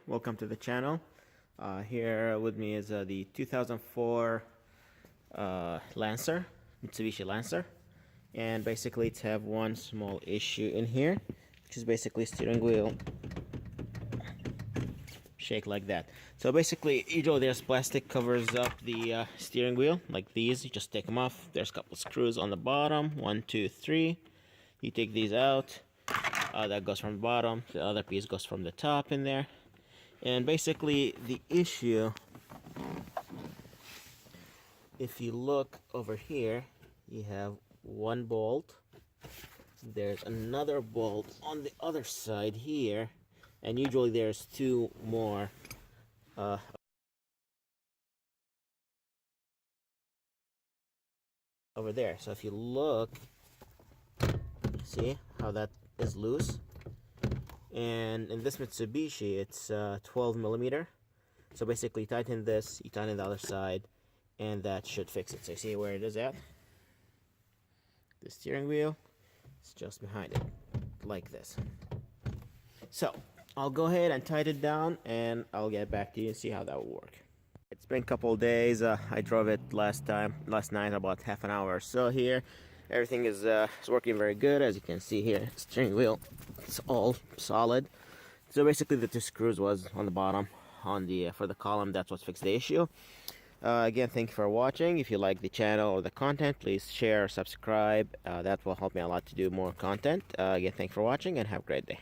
Welcome to the channel. Here with me is the 2004 Lancer, Mitsubishi Lancer, and basically it's have one small issue in here, which is basically steering wheel shake like that. So basically, there's plastic covers up the steering wheel like these. You just take them off. There's a couple screws on the bottom, 1, 2, 3. You take these out. That goes from the bottom. The other piece goes from the top in there. And basically the issue, if you look over here, you have one bolt. There's another bolt on the other side here, and usually there's two more over there. So if you look, see how that is loose? And in this Mitsubishi, it's 12 millimeter. So basically, tighten this, you tighten the other side, and that should fix it. So you see where it is at? The steering wheel is just behind it, like this. So I'll go ahead and tighten it down, and I'll get back to you and see how that will work. It's been a couple of days. I drove it last night, about half an hour or so here. Everything is working very good, as you can see here. Steering wheel, it's all solid. So basically, the two screws was on the bottom, on the for the column. That's what fixed the issue. Again, thank you for watching. If you like the channel or the content, please share, subscribe. That will help me a lot to do more content. Again, thank you for watching, and have a great day.